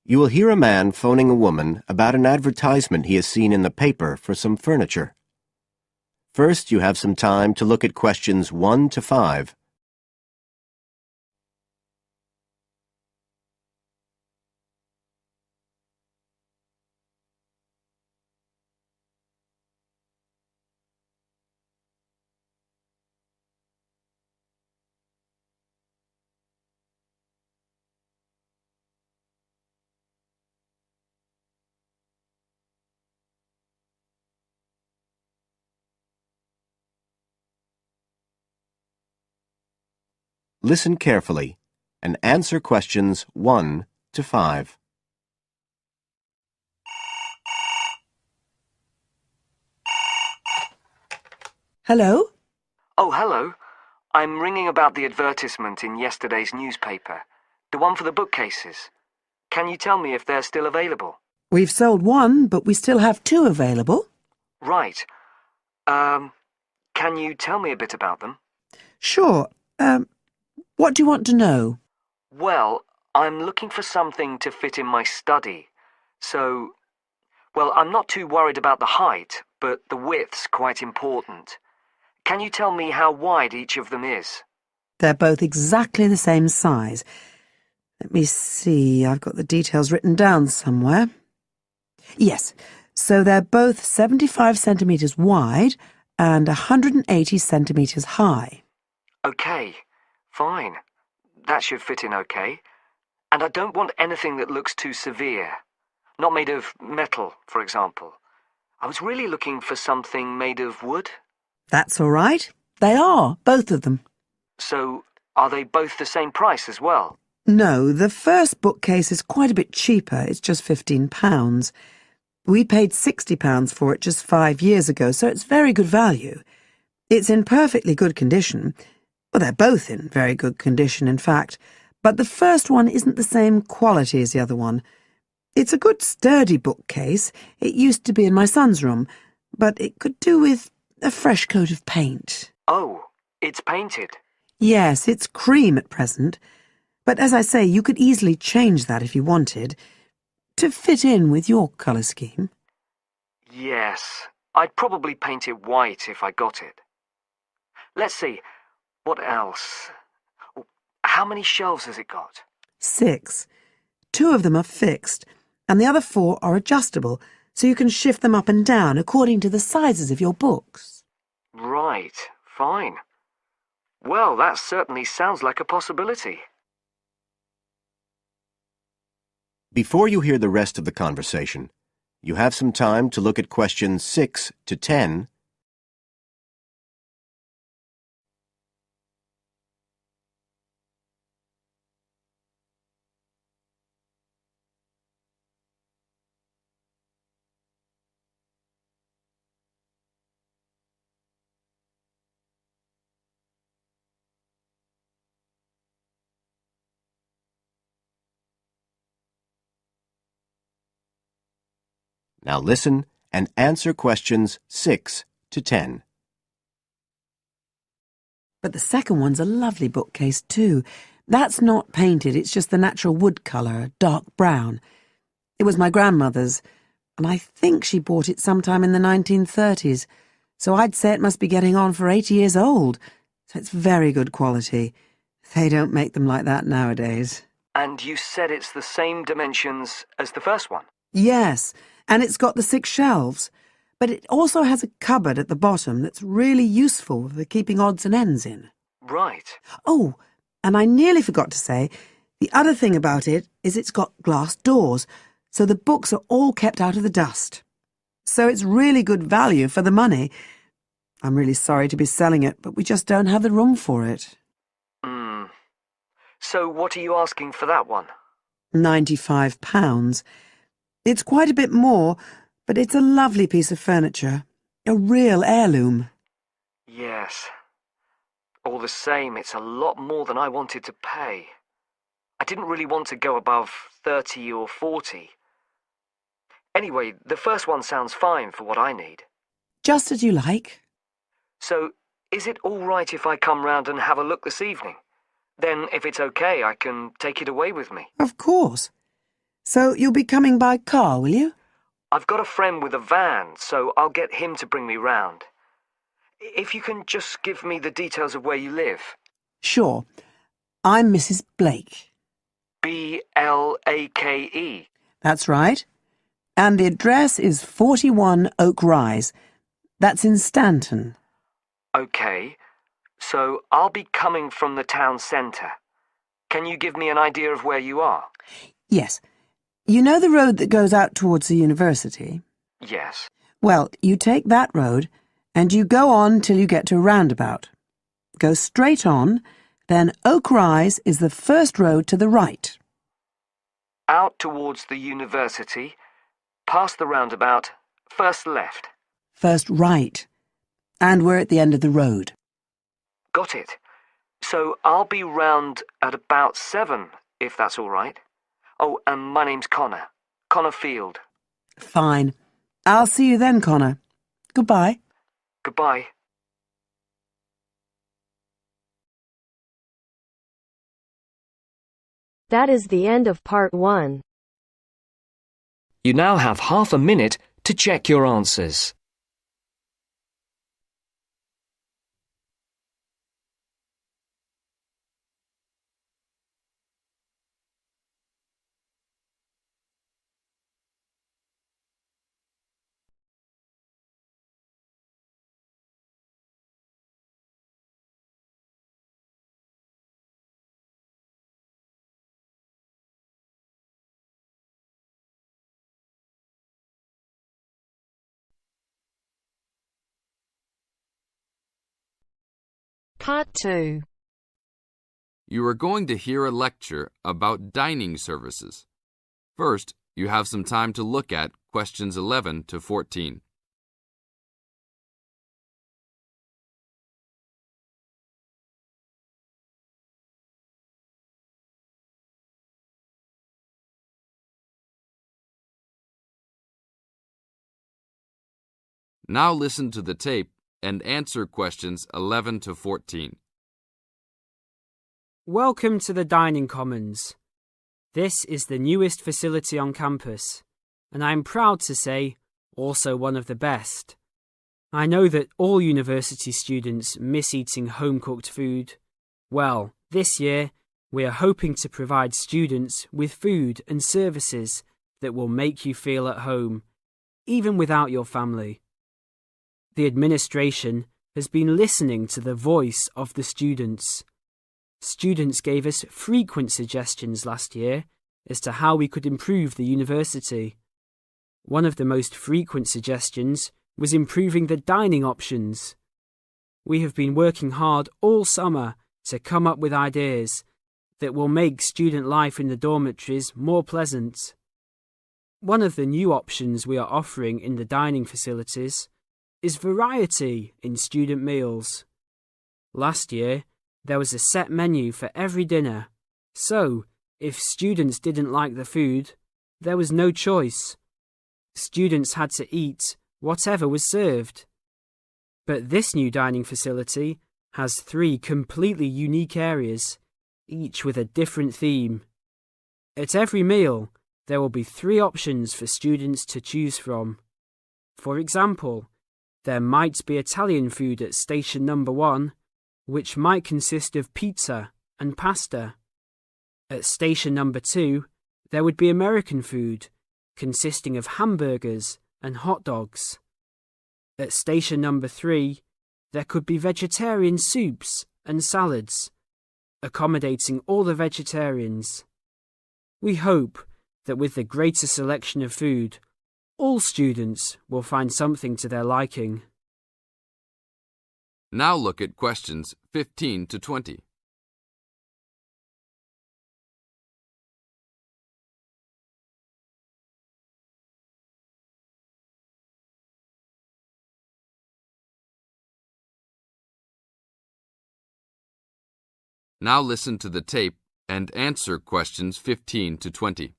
You will hear a man phoning a woman about an advertisement he has seen in the paper for some furniture. First, you have some time to look at questions 1 to 5. Listen carefully and answer questions 1 to 5. Hello? Oh, hello. I'm ringing about the advertisement in yesterday's newspaper. The one for the bookcases. Can you tell me if they're still available? We've sold one, but we still have two available. Right. Can you tell me a bit about them? Sure. What do you want to know? Well, I'm looking for something to fit in my study. Well, I'm not too worried about the height, but the width's quite important. Can you tell me how wide each of them is? They're both exactly the same size. Let me see, I've got the details written down somewhere. Yes, so they're both 75 centimetres wide and 180 centimetres high. Okay, fine. That should fit in okay. And I don't want anything that looks too severe. Not made of metal, for example. I was really looking for something made of wood. That's all right. They are, both of them. So, are they both the same price as well? No, the first bookcase is quite a bit cheaper. It's just £15. We paid £60 for it just 5 years ago, so it's very good value. It's in perfectly good condition. Well, they're both in very good condition, in fact. But the first one isn't the same quality as the other one. It's a good, sturdy bookcase. It used to be in my son's room, but it could do with a fresh coat of paint. Oh, it's painted. Yes, it's cream at present. But as I say, you could easily change that if you wanted, to fit in with your colour scheme. Yes, I'd probably paint it white if I got it. Let's see, what else? Oh, how many shelves has it got? 6. 2 of them are fixed, and the other 4 are adjustable, so you can shift them up and down according to the sizes of your books. Right, fine. Well, that certainly sounds like a possibility. Before you hear the rest of the conversation, you have some time to look at questions 6 to 10. Now listen and answer questions 6 to 10. But the second one's a lovely bookcase too. That's not painted, it's just the natural wood colour, dark brown. It was my grandmother's, and I think she bought it sometime in the 1930s, so I'd say it must be getting on for 80 years old, so it's very good quality. They don't make them like that nowadays. And you said it's the same dimensions as the first one? Yes, and it's got the 6 shelves, but it also has a cupboard at the bottom that's really useful for keeping odds and ends in. Right. Oh, and I nearly forgot to say, the other thing about it is it's got glass doors, so the books are all kept out of the dust. So it's really good value for the money. I'm really sorry to be selling it, but we just don't have the room for it. So what are you asking for that one? £95. It's quite a bit more, but it's a lovely piece of furniture. A real heirloom. Yes. All the same, it's a lot more than I wanted to pay. I didn't really want to go above 30 or 40. Anyway, the first one sounds fine for what I need. Just as you like. So, is it all right if I come round and have a look this evening? Then, if it's okay, I can take it away with me. Of course. So you'll be coming by car, will you? I've got a friend with a van, so I'll get him to bring me round. If you can just give me the details of where you live. Sure. I'm Mrs. Blake. Blake. That's right. And the address is 41 Oak Rise. That's in Stanton. OK, so I'll be coming from the town centre. Can you give me an idea of where you are? Yes. You know the road that goes out towards the university? Yes. Well, you take that road and you go on till you get to a roundabout. Go straight on, then Oak Rise is the first road to the right. Out towards the university, past the roundabout, first left. First right. And we're at the end of the road. Got it. So I'll be round at about 7, if that's all right. Oh, and my name's Connor. Connor Field. Fine. I'll see you then, Connor. Goodbye. Goodbye. That is the end of part 1. You now have half a minute to check your answers. Part 2. You are going to hear a lecture about dining services. First, you have some time to look at questions 11 to 14. Now listen to the tape and answer questions 11 to 14. Welcome to the Dining Commons. This is the newest facility on campus, and I'm proud to say also one of the best. I know that all university students miss eating home-cooked food. Well, this year we are hoping to provide students with food and services that will make you feel at home, even without your family. The administration has been listening to the voice of the students. Students gave us frequent suggestions last year as to how we could improve the university. One of the most frequent suggestions was improving the dining options. We have been working hard all summer to come up with ideas that will make student life in the dormitories more pleasant. One of the new options we are offering in the dining facilities is variety in student meals. Last year, there was a set menu for every dinner, so if students didn't like the food, there was no choice. Students had to eat whatever was served. But this new dining facility has 3 completely unique areas, each with a different theme. At every meal, there will be 3 options for students to choose from. For example, there might be Italian food at station number 1, which might consist of pizza and pasta. At station number 2, there would be American food, consisting of hamburgers and hot dogs. At station number 3, there could be vegetarian soups and salads, accommodating all the vegetarians. We hope that with the greater selection of food, all students will find something to their liking. Now look at questions 15 to 20. Now listen to the tape and answer questions 15 to 20.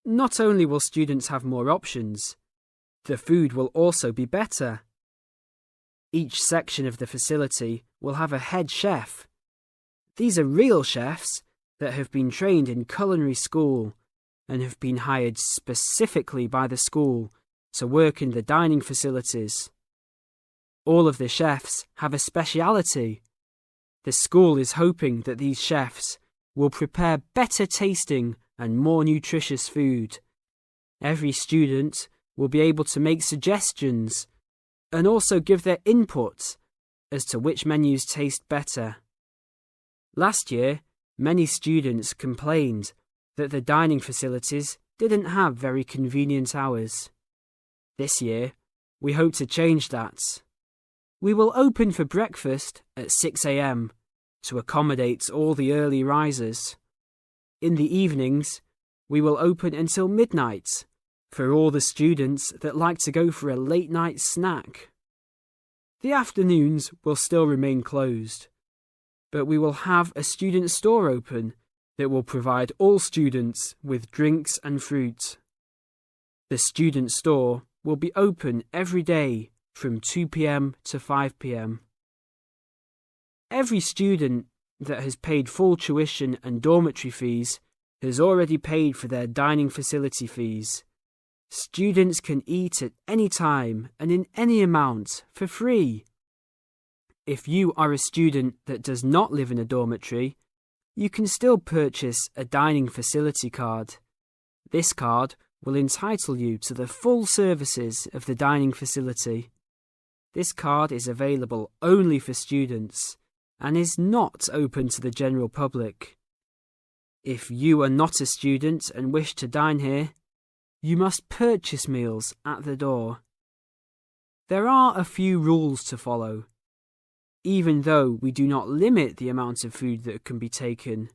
Not only will students have more options, the food will also be better. Each section of the facility will have a head chef. These are real chefs that have been trained in culinary school and have been hired specifically by the school to work in the dining facilities. All of the chefs have a speciality. The school is hoping that these chefs will prepare better tasting and more nutritious food. Every student will be able to make suggestions and also give their input as to which menus taste better. Last year, many students complained that the dining facilities didn't have very convenient hours. This year, we hope to change that. We will open for breakfast at 6 a.m. to accommodate all the early risers. In the evenings, we will open until midnight for all the students that like to go for a late night snack. The afternoons will still remain closed, but we will have a student store open that will provide all students with drinks and fruit. The student store will be open every day from 2 p.m. to 5 p.m. Every student that has paid full tuition and dormitory fees has already paid for their dining facility fees. Students can eat at any time and in any amount for free. If you are a student that does not live in a dormitory, you can still purchase a dining facility card. This card will entitle you to the full services of the dining facility. This card is available only for students and is not open to the general public. If you are not a student and wish to dine here, you must purchase meals at the door. There are a few rules to follow. Even though we do not limit the amount of food that can be taken,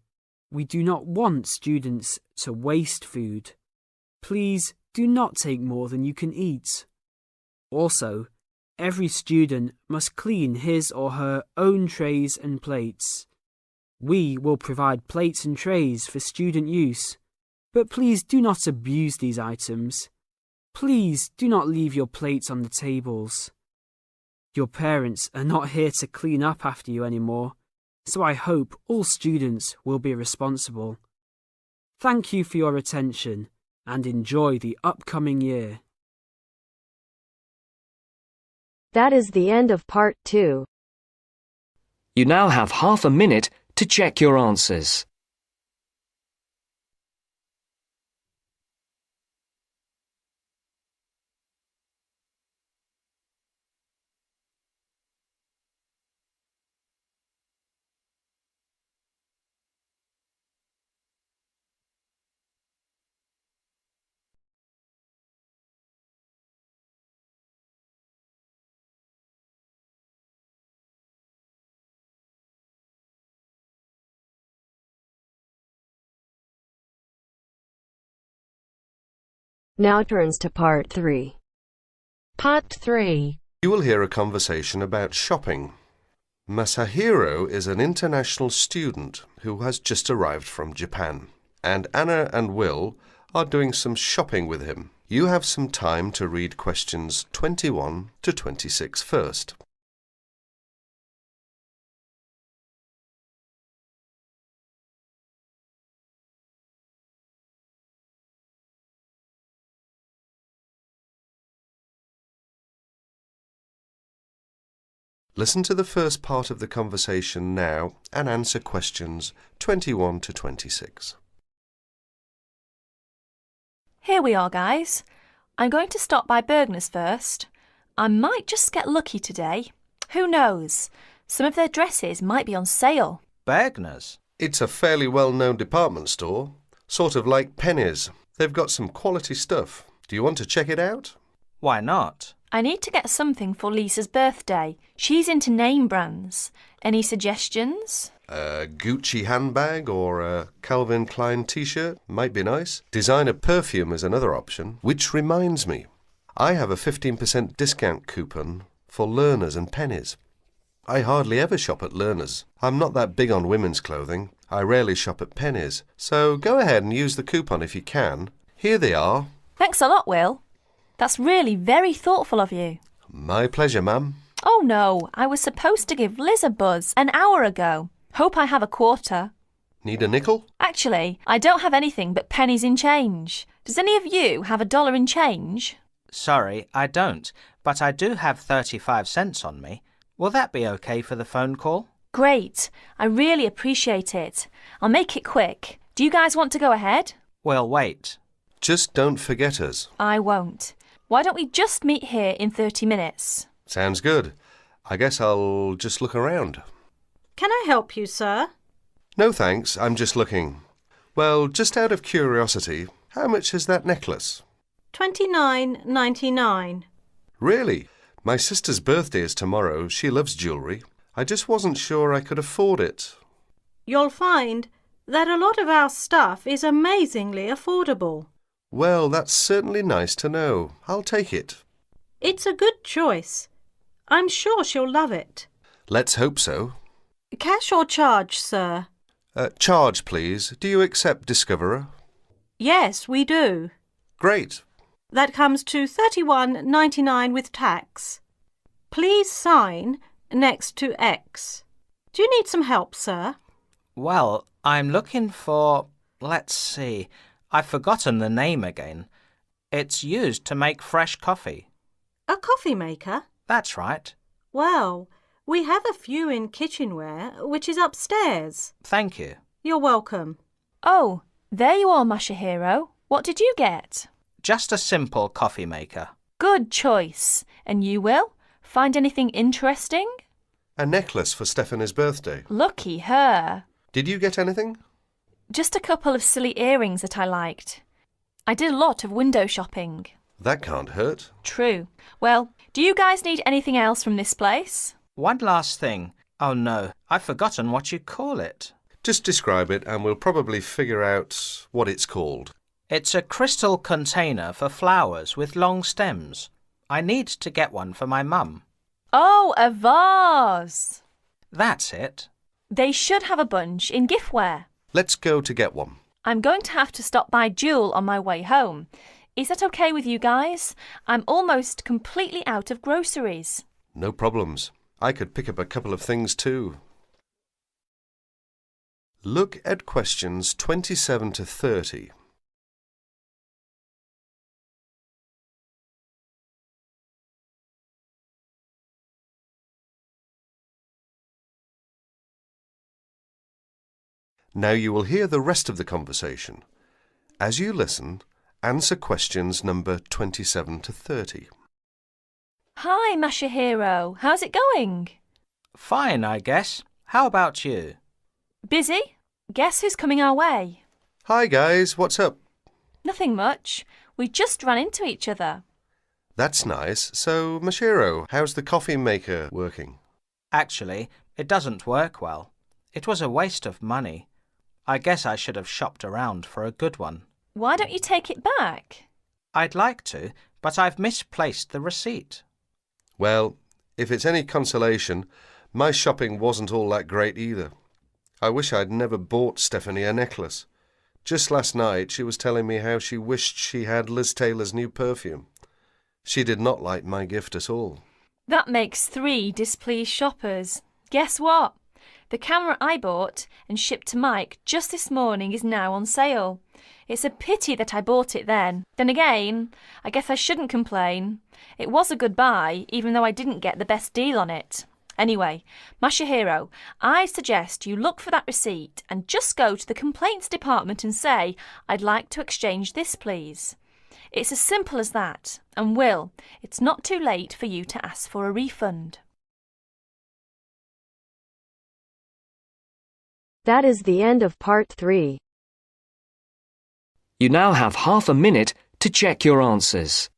we do not want students to waste food. Please do not take more than you can eat. Also, every student must clean his or her own trays and plates. We will provide plates and trays for student use, but please do not abuse these items. Please do not leave your plates on the tables. Your parents are not here to clean up after you anymore, so I hope all students will be responsible. Thank you for your attention and enjoy the upcoming year. That is the end of part 2. You now have half a minute to check your answers. Now turns to part 3. Part 3. You will hear a conversation about shopping. Masahiro is an international student who has just arrived from Japan, and Anna and Will are doing some shopping with him. You have some time to read questions 21 to 26 first. Listen to the first part of the conversation now and answer questions 21 to 26. Here we are, guys. I'm going to stop by Bergner's first. I might just get lucky today. Who knows? Some of their dresses might be on sale. Bergner's? It's a fairly well-known department store, sort of like Penny's. They've got some quality stuff. Do you want to check it out? Why not? I need to get something for Lisa's birthday. She's into name brands. Any suggestions? A Gucci handbag or a Calvin Klein t-shirt might be nice. Designer perfume is another option. Which reminds me, I have a 15% discount coupon for Learners and Pennies. I hardly ever shop at Learners. I'm not that big on women's clothing. I rarely shop at Pennies. So go ahead and use the coupon if you can. Here they are. Thanks a lot, Will. That's really very thoughtful of you. My pleasure, ma'am. Oh no, I was supposed to give Liz a buzz an hour ago. Hope I have a quarter. Need a nickel? Actually, I don't have anything but pennies in change. Does any of you have a dollar in change? Sorry, I don't, but I do have 35 cents on me. Will that be okay for the phone call? Great. I really appreciate it. I'll make it quick. Do you guys want to go ahead? We'll wait. Just don't forget us. I won't. Why don't we just meet here in 30 minutes? Sounds good. I guess I'll just look around. Can I help you, sir? No thanks, I'm just looking. Well, just out of curiosity, how much is that necklace? $29.99. Really? My sister's birthday is tomorrow. She loves jewellery. I just wasn't sure I could afford it. You'll find that a lot of our stuff is amazingly affordable. Well, that's certainly nice to know. I'll take it. It's a good choice. I'm sure she'll love it. Let's hope so. Cash or charge, sir? Charge, please. Do you accept Discoverer? Yes, we do. Great. That comes to $31.99 with tax. Please sign next to X. Do you need some help, sir? Well, I'm looking for... let's see. I've forgotten the name again. It's used to make fresh coffee. A coffee maker? That's right. Well, we have a few in kitchenware, which is upstairs. Thank you. You're welcome. Oh, there you are, Masahiro. What did you get? Just a simple coffee maker. Good choice. And you, Will? Find anything interesting? A necklace for Stephanie's birthday. Lucky her. Did you get anything? Just a couple of silly earrings that I liked. I did a lot of window shopping. That can't hurt. True. Well, do you guys need anything else from this place? One last thing. Oh no, I've forgotten what you call it. Just describe it and we'll probably figure out what it's called. It's a crystal container for flowers with long stems. I need to get one for my mum. Oh, a vase. That's it. They should have a bunch in giftware. Let's go to get one. I'm going to have to stop by Jewel on my way home. Is that okay with you guys? I'm almost completely out of groceries. No problems. I could pick up a couple of things too. Look at questions 27 to 30. Now you will hear the rest of the conversation. As you listen, answer questions number 27 to 30. Hi, Masahiro. How's it going? Fine, I guess. How about you? Busy? Guess who's coming our way? Hi guys, what's up? Nothing much. We just ran into each other. That's nice. So, Mashiro, how's the coffee maker working? Actually, it doesn't work well. It was a waste of money. I guess I should have shopped around for a good one. Why don't you take it back? I'd like to, but I've misplaced the receipt. Well, if it's any consolation, my shopping wasn't all that great either. I wish I'd never bought Stephanie a necklace. Just last night she was telling me how she wished she had Liz Taylor's new perfume. She did not like my gift at all. That makes 3 displeased shoppers. Guess what? The camera I bought and shipped to Mike just this morning is now on sale. It's a pity that I bought it then. Then again, I guess I shouldn't complain. It was a good buy, even though I didn't get the best deal on it. Anyway, Masahiro, I suggest you look for that receipt and just go to the complaints department and say, I'd like to exchange this, please. It's as simple as that. And Will, it's not too late for you to ask for a refund. That is the end of part 3. You now have half a minute to check your answers.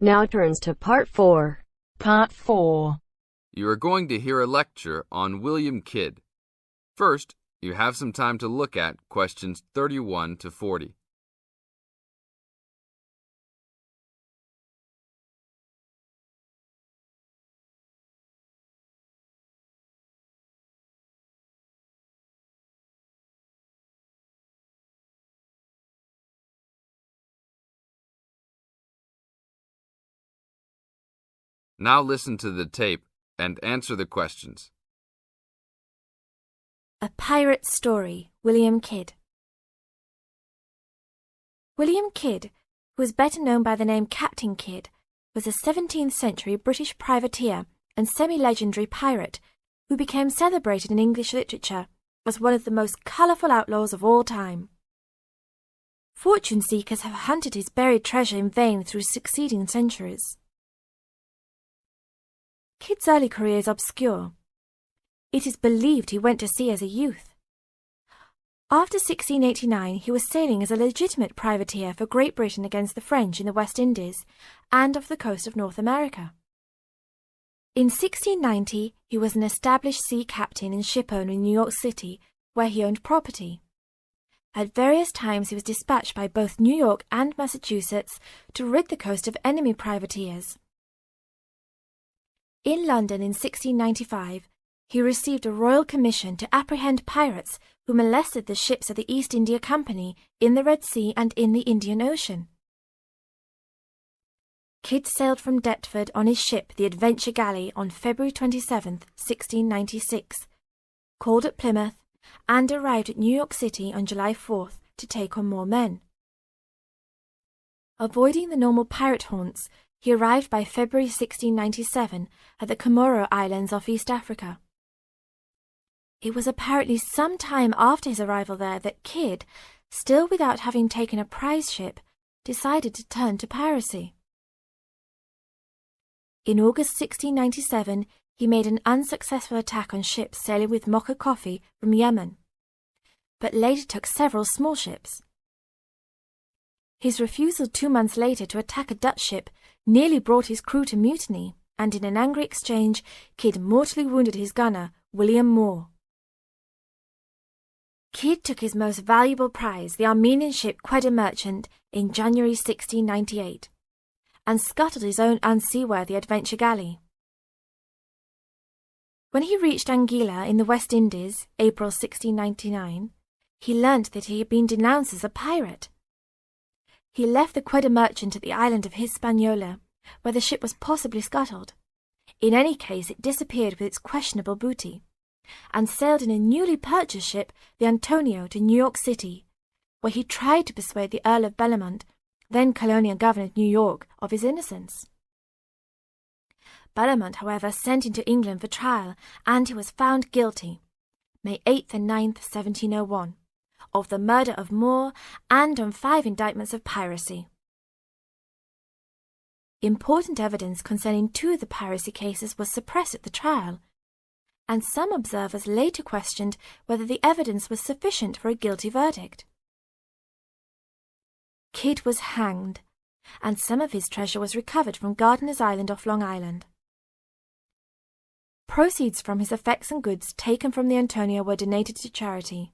Now turns to part 4. Part 4. You are going to hear a lecture on William Kidd. First, you have some time to look at questions 31 to 40. Now listen to the tape and answer the questions. A Pirate Story, William Kidd. William Kidd, who was better known by the name Captain Kidd, was a 17th century British privateer and semi-legendary pirate who became celebrated in English literature as one of the most colourful outlaws of all time. Fortune seekers have hunted his buried treasure in vain through succeeding centuries. Kidd's early career is obscure. It is believed he went to sea as a youth. After 1689, he was sailing as a legitimate privateer for Great Britain against the French in the West Indies and off the coast of North America. In 1690, he was an established sea captain and shipowner in New York City, where he owned property. At various times, he was dispatched by both New York and Massachusetts to rid the coast of enemy privateers. In London in 1695, he received a royal commission to apprehend pirates who molested the ships of the East India Company in the Red Sea and in the Indian Ocean. Kidd sailed from Deptford on his ship, the Adventure Galley, on February 27, 1696, called at Plymouth, and arrived at New York City on July 4th to take on more men. Avoiding the normal pirate haunts, he arrived by February 1697 at the Comoro Islands off East Africa. It was apparently some time after his arrival there that Kidd, still without having taken a prize ship, decided to turn to piracy. In August 1697, he made an unsuccessful attack on ships sailing with mocha coffee from Yemen, but later took several small ships. His refusal 2 months later to attack a Dutch ship nearly brought his crew to mutiny, and in an angry exchange, Kidd mortally wounded his gunner, William Moore. Kidd took his most valuable prize, the Armenian ship Quedda Merchant, in January 1698, and scuttled his own unseaworthy Adventure Galley. When he reached Anguilla in the West Indies, April 1699, he learnt that he had been denounced as a pirate. He left the Quedda Merchant at the island of Hispaniola, where the ship was possibly scuttled. In any case, it disappeared with its questionable booty, and sailed in a newly purchased ship, the Antonio, to New York City, where he tried to persuade the Earl of Bellamont, then colonial governor of New York, of his innocence. Bellamont, however, sent him to England for trial, and he was found guilty, May 8th and 9th, 1701, of the murder of Moore and on 5 indictments of piracy. Important evidence concerning 2 of the piracy cases was suppressed at the trial, and some observers later questioned whether the evidence was sufficient for a guilty verdict. Kidd was hanged, and some of his treasure was recovered from Gardiner's Island off Long Island. Proceeds from his effects and goods taken from the Antonio were donated to charity.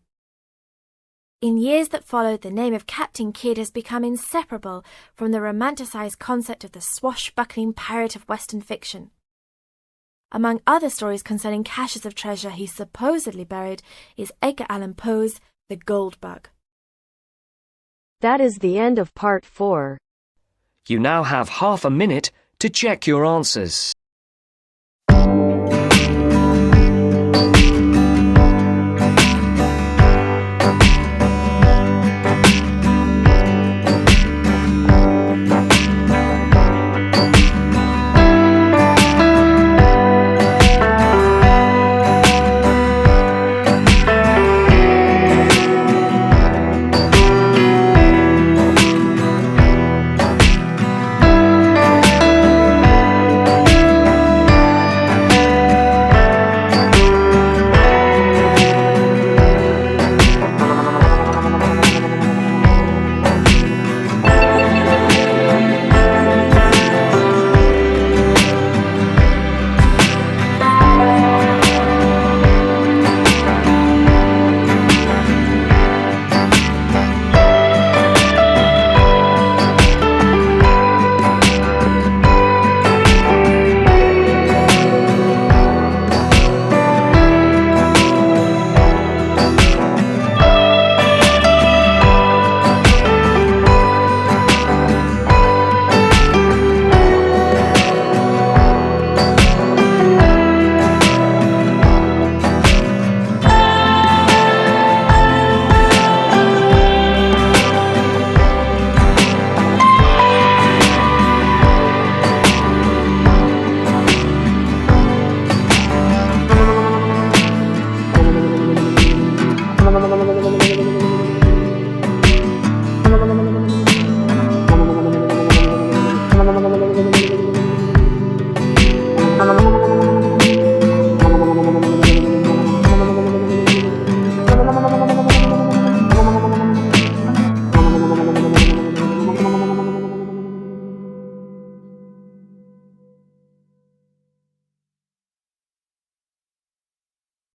In years that followed, the name of Captain Kidd has become inseparable from the romanticized concept of the swashbuckling pirate of Western fiction. Among other stories concerning caches of treasure he supposedly buried is Edgar Allan Poe's The Gold Bug. That is the end of part 4. You now have half a minute to check your answers.